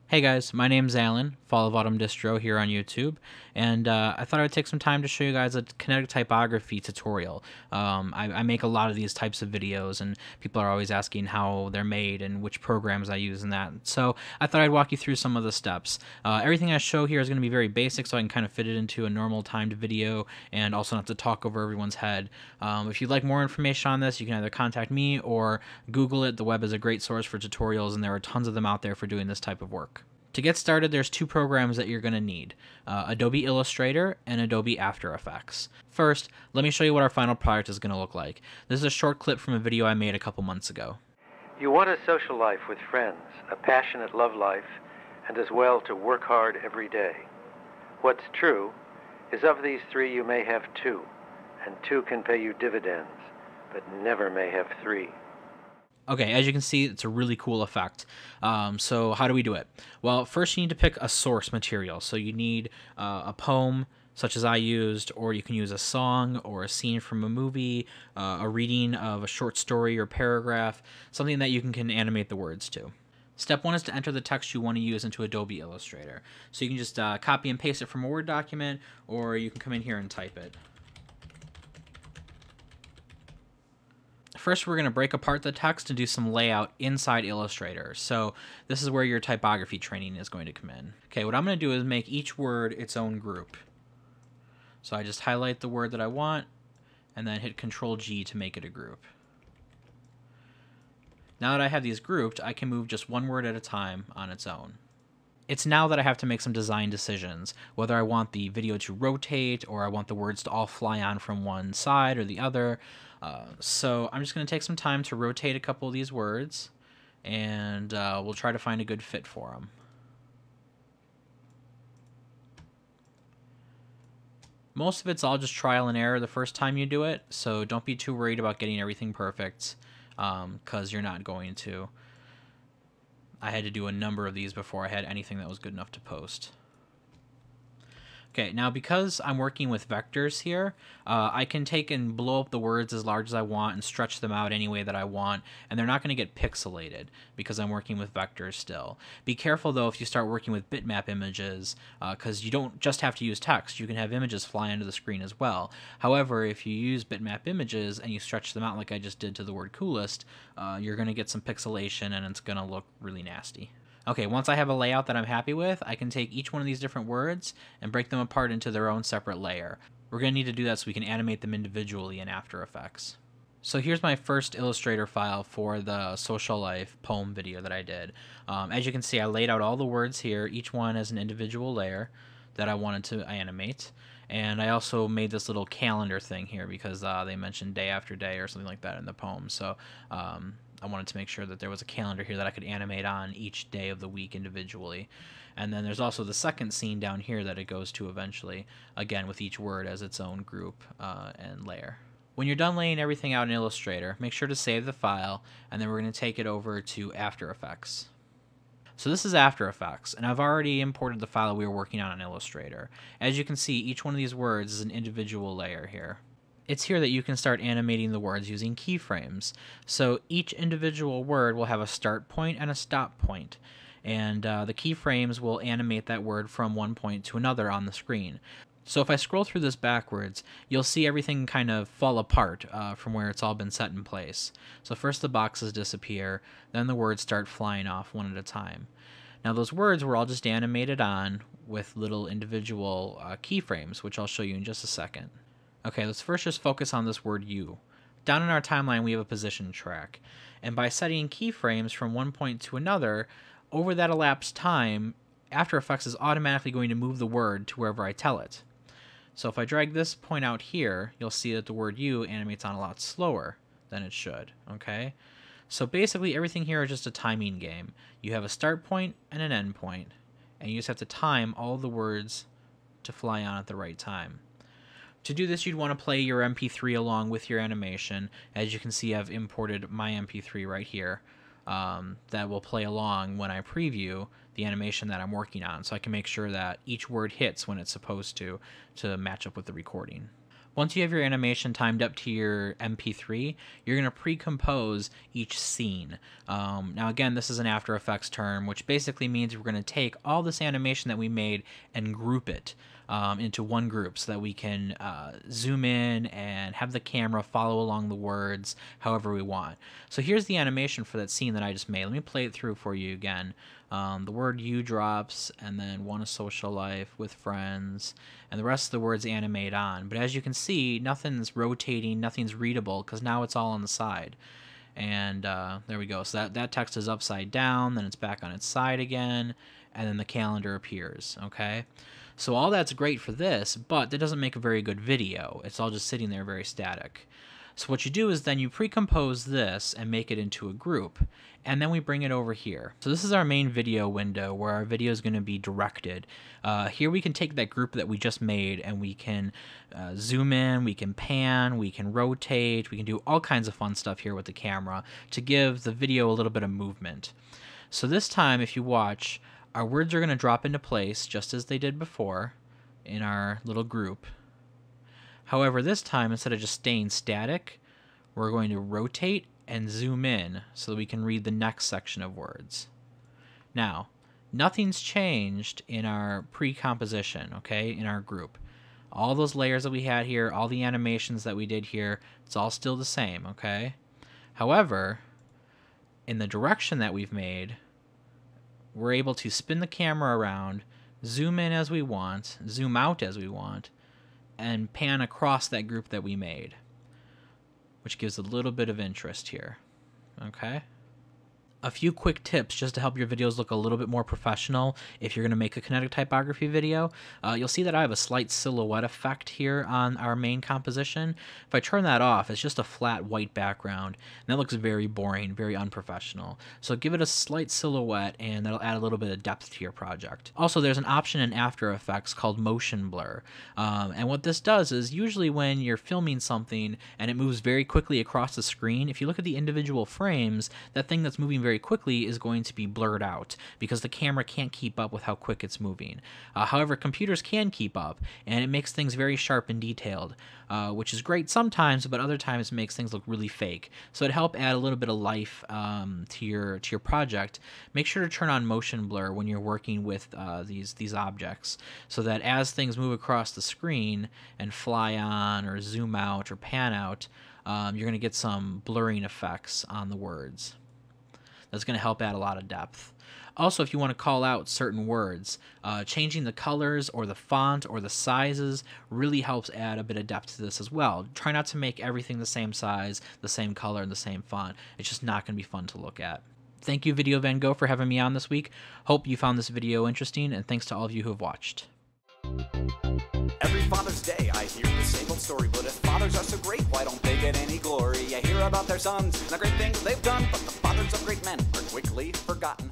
Hey guys, my name's Alan, Fall of Autumn Distro here on YouTube, and I thought I'd take some time to show you guys a kinetic typography tutorial. I make a lot of these types of videos, and people are always asking how they're made and which programs I use and that. So I thought I'd walk you through some of the steps. Everything I show here is going to be very basic, so I can kind of fit it into a normal timed video and also not to talk over everyone's head. If you'd like more information on this, you can either contact me or Google it. The web is a great source for tutorials, and there are tons of them out there for doing this type of work. To get started, there's two programs that you're going to need, Adobe Illustrator and Adobe After Effects. First, let me show you what our final product is going to look like. This is a short clip from a video I made a couple months ago. You want a social life with friends, a passionate love life, and as well to work hard every day. What's true is of these three you may have two, and two can pay you dividends, but never may have three. Okay, as you can see, it's a really cool effect. So how do we do it? Well, first you need to pick a source material. So you need a poem, such as I used, or you can use a song or a scene from a movie, a reading of a short story or paragraph, something that you can animate the words to. Step one is to enter the text you want to use into Adobe Illustrator. So you can just copy and paste it from a Word document, or you can come in here and type it. First, we're going to break apart the text and do some layout inside Illustrator. So this is where your typography training is going to come in. Okay, what I'm going to do is make each word its own group. So I just highlight the word that I want and then hit Control-G to make it a group. Now that I have these grouped, I can move just one word at a time on its own. It's now that I have to make some design decisions, whether I want the video to rotate or I want the words to all fly on from one side or the other. So I'm just going to take some time to rotate a couple of these words, and we'll try to find a good fit for them. Most of it's all just trial and error the first time you do it, so don't be too worried about getting everything perfect, because you're not going to. I had to do a number of these before I had anything that was good enough to post. Okay, now because I'm working with vectors here, I can take and blow up the words as large as I want and stretch them out any way that I want, and they're not going to get pixelated because I'm working with vectors still. Be careful though if you start working with bitmap images, because you don't just have to use text, you can have images fly onto the screen as well. However, if you use bitmap images and you stretch them out like I just did to the word coolest, you're going to get some pixelation and it's going to look really nasty. Okay, once I have a layout that I'm happy with, I can take each one of these different words and break them apart into their own separate layer. We're going to need to do that so we can animate them individually in After Effects. So here's my first Illustrator file for the social life poem video that I did. As you can see, I laid out all the words here, each one as an individual layer that I wanted to animate. And I also made this little calendar thing here because they mentioned day after day or something like that in the poem. So I wanted to make sure that there was a calendar here that I could animate on each day of the week individually. And then there's also the second scene down here that it goes to eventually, again with each word as its own group and layer. When you're done laying everything out in Illustrator, make sure to save the file, and then we're going to take it over to After Effects. So this is After Effects, and I've already imported the file we were working on in Illustrator. As you can see, each one of these words is an individual layer here. It's here that you can start animating the words using keyframes. So each individual word will have a start point and a stop point, and the keyframes will animate that word from one point to another on the screen. So if I scroll through this backwards, you'll see everything kind of fall apart from where it's all been set in place. So first the boxes disappear, then the words start flying off one at a time. Now those words were all just animated on with little individual keyframes, which I'll show you in just a second. Okay, let's first just focus on this word you. Down in our timeline, we have a position track. And by setting keyframes from one point to another, over that elapsed time, After Effects is automatically going to move the word to wherever I tell it. So if I drag this point out here, you'll see that the word you animates on a lot slower than it should, okay? So basically everything here is just a timing game. You have a start point and an end point, and you just have to time all the words to fly on at the right time. To do this, you'd want to play your MP3 along with your animation. As you can see, I've imported my MP3 right here that will play along when I preview the animation that I'm working on, so I can make sure that each word hits when it's supposed to match up with the recording. Once you have your animation timed up to your MP3, you're going to pre-compose each scene. Now again, this is an After Effects term, which basically means we're going to take all this animation that we made and group it into one group so that we can zoom in and have the camera follow along the words however we want. So here's the animation for that scene that I just made. Let me play it through for you again. The word "you" drops, and then "want a social life with friends," and the rest of the words animate on. But as you can see, nothing's rotating, nothing's readable, because now it's all on the side. And there we go. So that text is upside down, then it's back on its side again, and then the calendar appears, okay? So all that's great for this, but that doesn't make a very good video. It's all just sitting there very static. So what you do is then you pre-compose this and make it into a group, and then we bring it over here. So this is our main video window where our video is going to be directed. Here we can take that group that we just made and we can zoom in, we can pan, we can rotate, we can do all kinds of fun stuff here with the camera to give the video a little bit of movement. So this time, if you watch, our words are going to drop into place just as they did before in our little group. However, this time, instead of just staying static, we're going to rotate and zoom in so that we can read the next section of words. Now, nothing's changed in our pre-composition, okay, in our group. All those layers that we had here, all the animations that we did here, it's all still the same, okay? However, in the direction that we've made, we're able to spin the camera around, zoom in as we want, zoom out as we want, and pan across that group that we made, which gives a little bit of interest here, okay? A few quick tips just to help your videos look a little bit more professional if you're going to make a kinetic typography video. You'll see that I have a slight silhouette effect here on our main composition. If I turn that off, it's just a flat white background, and that looks very boring, very unprofessional. So give it a slight silhouette, and that'll add a little bit of depth to your project. Also, there's an option in After Effects called motion blur, and what this does is usually when you're filming something and it moves very quickly across the screen, if you look at the individual frames, that thing that's moving very quickly is going to be blurred out because the camera can't keep up with how quick it's moving. However, computers can keep up, and it makes things very sharp and detailed, which is great sometimes, but other times it makes things look really fake. So to help add a little bit of life to your project, make sure to turn on motion blur when you're working with these objects, so that as things move across the screen and fly on or zoom out or pan out, you're going to get some blurring effects on the words. That's going to help add a lot of depth. Also, if you want to call out certain words, changing the colors or the font or the sizes really helps add a bit of depth to this as well. Try not to make everything the same size, the same color, and the same font. It's just not going to be fun to look at. Thank you, VideoVanGogh, for having me on this week. Hope you found this video interesting, and thanks to all of you who have watched. Every Father's Day I hear the same old story, but if fathers are so great, why don't they get any glory? I hear about their sons and the great things they've done, but the fathers of great men are quickly forgotten.